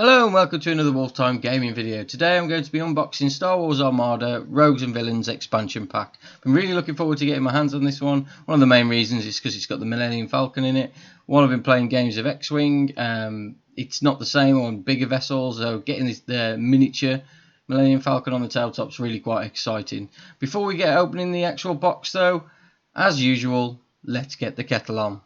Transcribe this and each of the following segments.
Hello and welcome to another Wolftime gaming video. Today I'm going to be unboxing Star Wars Armada Rogues and Villains expansion pack. I'm really looking forward to getting my hands on this one. One of the main reasons is because it's got the Millennium Falcon in it. While I've been playing games of X-Wing, it's not the same on bigger vessels, so getting the miniature Millennium Falcon on the tabletop is really quite exciting. Before we get opening the actual box though, as usual, let's get the kettle on.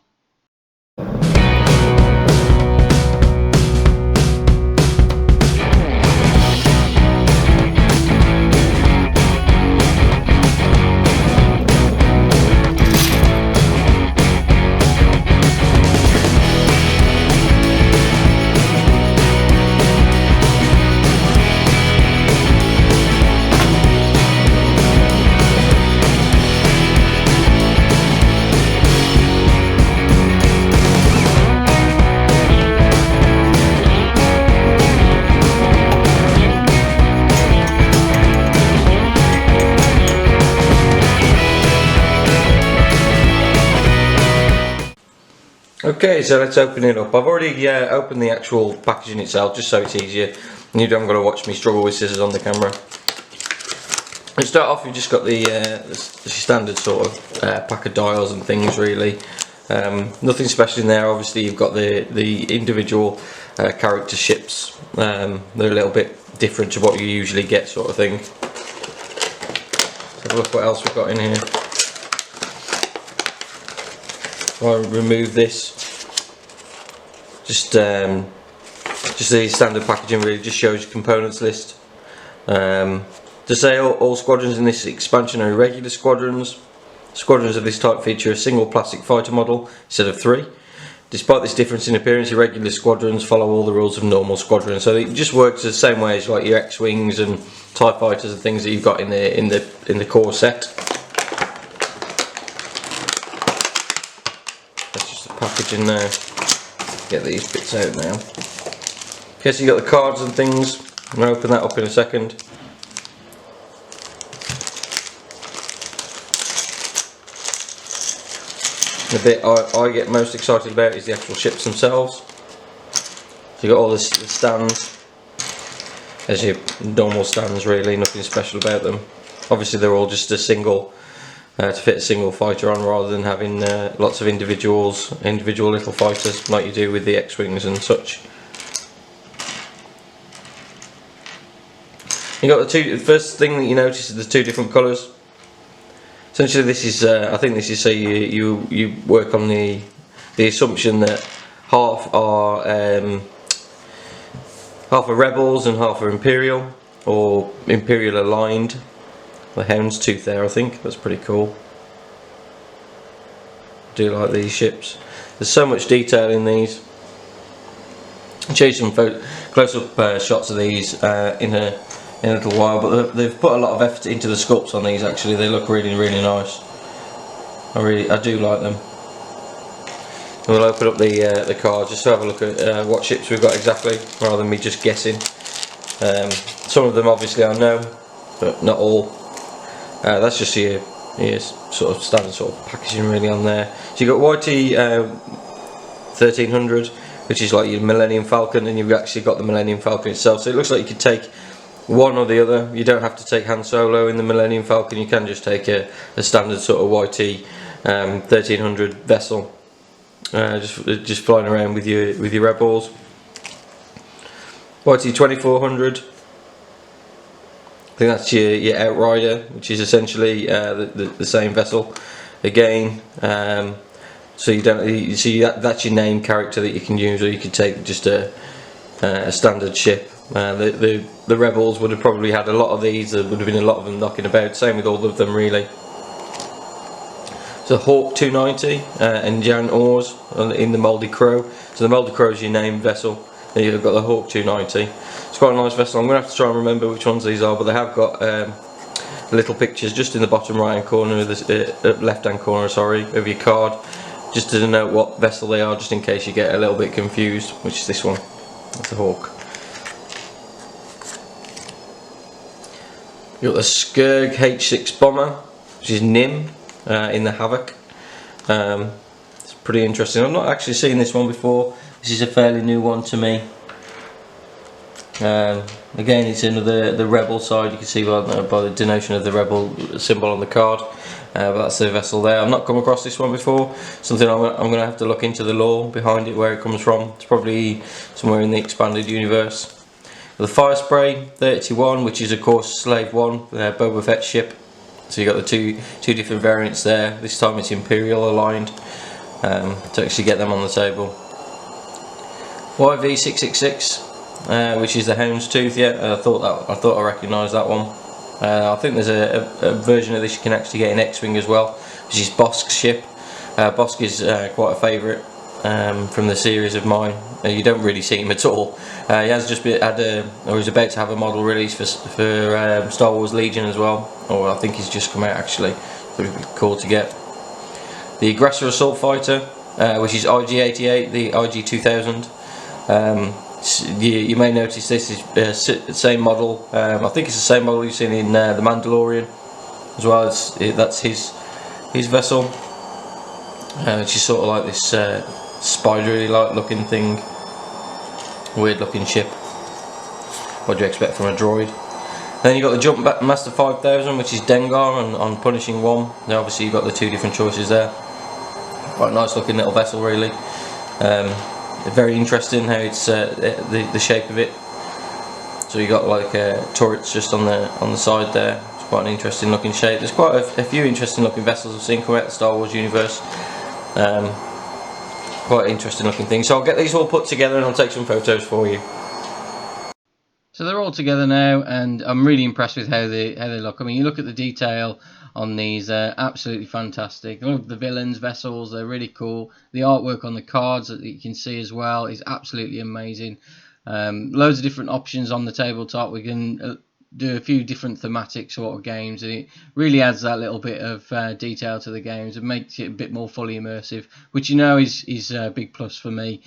Okay, so let's open it up. I've already opened the actual packaging itself, just so it's easier and you don't got to watch me struggle with scissors on the camera. To start off, you've just got the standard sort of pack of dials and things really. Nothing special in there. Obviously you've got the individual character ships. They're a little bit different to what you usually get, sort of thing. Let's have a look what else we've got in here. I'll remove this. Just the standard packaging really just shows your components list. To say all squadrons in this expansion are irregular squadrons. Squadrons of this type feature a single plastic fighter model instead of 3. Despite this difference in appearance, irregular squadrons follow all the rules of normal squadrons. So it just works the same way as like your X-Wings and TIE fighters and things that you've got in the core set. Packaging now. Get these bits out now. Okay, so you got the cards and things. I'm going to open that up in a second. The bit I get most excited about is the actual ships themselves. So you got all the stands. As your normal stands really, nothing special about them. Obviously they're all just a single to fit a single fighter on, rather than having lots of individual little fighters like you do with the X-Wings and such. You got the first thing that you notice is the two different colours. Essentially this is, I think this is so you work on the assumption that half are rebels and half are Imperial, or Imperial aligned. The hound's tooth there, I think. That's pretty cool. Do like these ships. There's so much detail in these. I'll show you some close-up shots of these in a little while, but they've put a lot of effort into the sculpts on these. Actually, they look really nice. I do like them. And we'll open up the card just to have a look at what ships we've got exactly, rather than me just guessing. Some of them obviously I know, but not all. That's just your sort of standard sort of packaging really on there. So you've got YT 1300, which is like your Millennium Falcon, and you've actually got the Millennium Falcon itself. So it looks like you could take one or the other. You don't have to take Han Solo in the Millennium Falcon. You can just take a standard sort of YT 1300 vessel, just flying around with your rebels. YT 2400. I think that's your Outrider, which is essentially the same vessel again. So you don't see that's your name character that you can use, or you could take just a standard ship. The rebels would have probably had a lot of these. There would have been a lot of them knocking about. Same with all of them really. So Hawk 290 and Jan Oars in the Mouldy Crow. So the Mouldy Crow is your name vessel. Then you've got the Hawk 290. It's quite a nice vessel. I'm going to have to try and remember which ones these are, but they have got little pictures just in the bottom right hand corner, left hand corner, sorry, of your card, just to denote what vessel they are, just in case you get a little bit confused. Which is this one? That's the Hawk. You've got the Skurg H6 bomber, which is Nim in the Havoc. It's pretty interesting. I've not actually seen this one before. This is a fairly new one to me. Again, it's in the Rebel side. You can see by the denotation of the Rebel symbol on the card. But that's the vessel there. I've not come across this one before. Something I'm going to have to look into the lore behind it, where it comes from. It's probably somewhere in the expanded universe. The Fire Spray 31, which is of course Slave 1, Boba Fett's ship. So you got the two different variants there. This time it's Imperial aligned, to actually get them on the table. YV666, which is the Houndstooth. Yeah, I thought I recognised that one. I think there's a version of this you can actually get in X-Wing as well, which is Bosk's ship. Bosk is quite a favourite from the series of mine. You don't really see him at all. He has just or he's about to have a model release for Star Wars Legion as well, or I think he's just come out actually. So it'd be cool to get. The Aggressor Assault Fighter, which is IG-88, the IG-2000. You may notice this is the same model. I think it's the same model you've seen in The Mandalorian as well. That's his vessel, which is sort of like this spidery-like looking thing, weird looking ship. What do you expect from a droid? Then you got the Jump Master 5000, which is Dengar on Punishing 1. Now obviously you've got the two different choices there. Quite a nice looking little vessel really. Very interesting how it's the shape of it. So you got like turrets just on the side there. It's quite an interesting looking shape. There's quite a few interesting looking vessels I've seen come out of the Star Wars universe. Quite interesting looking things. So I'll get these all put together and I'll take some photos for you. So they're all together now, and I'm really impressed with how they look. I mean, you look at the detail on these, absolutely fantastic. I love the villains' vessels, they're really cool. The artwork on the cards that you can see as well is absolutely amazing. Loads of different options on the tabletop. We can do a few different thematic sort of games, and it really adds that little bit of detail to the games and makes it a bit more fully immersive, which you know is a big plus for me.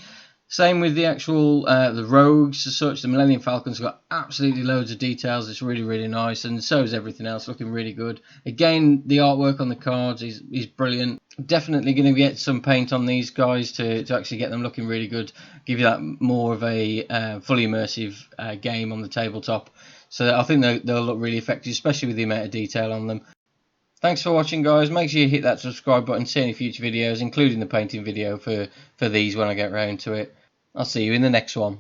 Same with the actual the rogues as such. The Millennium Falcon's got absolutely loads of details. It's really nice, and so is everything else, looking really good. Again, the artwork on the cards is brilliant. Definitely going to get some paint on these guys to actually get them looking really good. Give you that more of a fully immersive game on the tabletop. So I think they'll look really effective, especially with the amount of detail on them. Thanks for watching, guys. Make sure you hit that subscribe button to see any future videos, including the painting video for these when I get round to it. I'll see you in the next one.